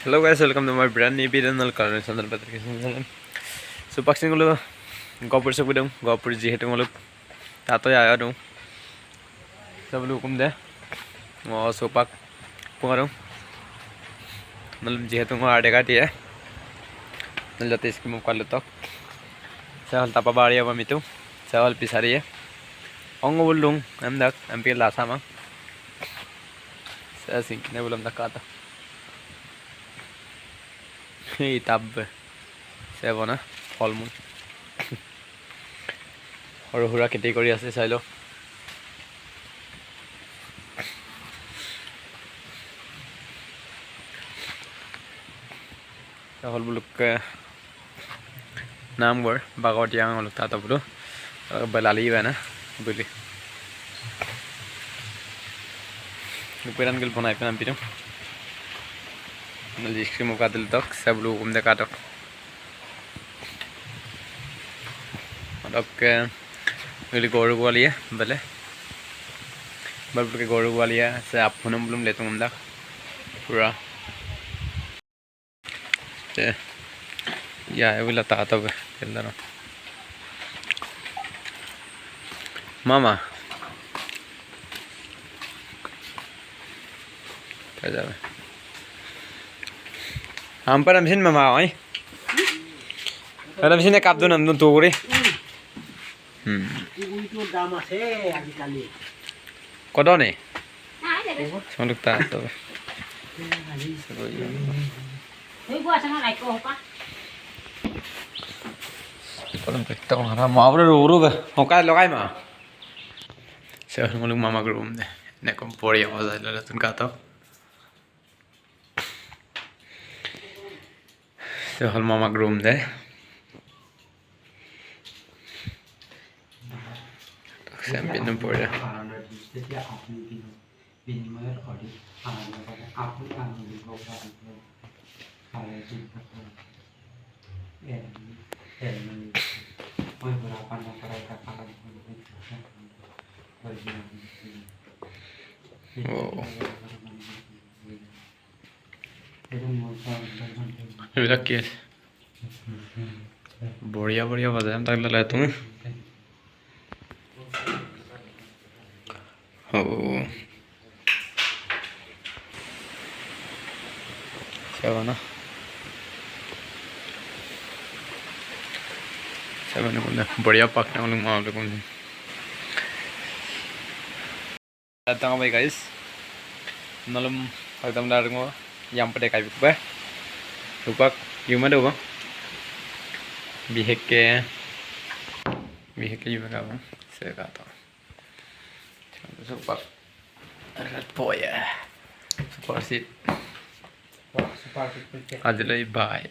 Hello guys, welcome to my brand new video on Color Chandra Patrick. So boxing lo Gopur se budong Gopur ji hetu ngoluk tato ya aya dong. Sablu hukum de. Ngo so pak pungarong. मतलब जी हेतु ngo आड़े काटी है. नल जाते इसकी मुँह कर लेता. Sehal tapa बाड़ी अब मितु. Sehal पिसारी है. Ongo bulung am pi lasa mang. Saya sing ne bulam dak kata. Hei tab. Saya bona ফলমূল সৰু সুৰা খেতি কৰি আছে চাই লওক হল বুলুক নাম গৰ বাগটিয়া হল তাত বুলু বলালি বানা বুলি উপেরান গল বনাই পেনাম পিটো নল জিস্ক্রি মুকা দিল তক সবলু ঘুম দে কাটক के गौरव ग्वालिया भले बल्ब के गौरव ग्वालिया से आप फोन बुलम लेता हूँ अंदर पूरा या है विला ताता बे केल्ला मामा क्या जावे हम पर हमसिन मामा आई हमसिन ने काप दो नंदू तो रे itu damas kali. Kodon nih? Sonduk tak tuh. Gua sama like apa? Kodon kita orang mau uru be. Hokai lokai mah. Saya ngulung mama gerum deh. Nek kompor ya wazai lalu tun kata. Saya mama gerum deh. Sampai nombor ya. Ini lagi. बढ़िया बजाय हम तक लगा तुम्हें हो seven बढ़िया पकने वाले मामले कौन datang apa guys malam एकदम डारेंगे yang pada kayu be lupa gimana bang biheke juga bang saya kata super boy ya super sit aja lagi bye.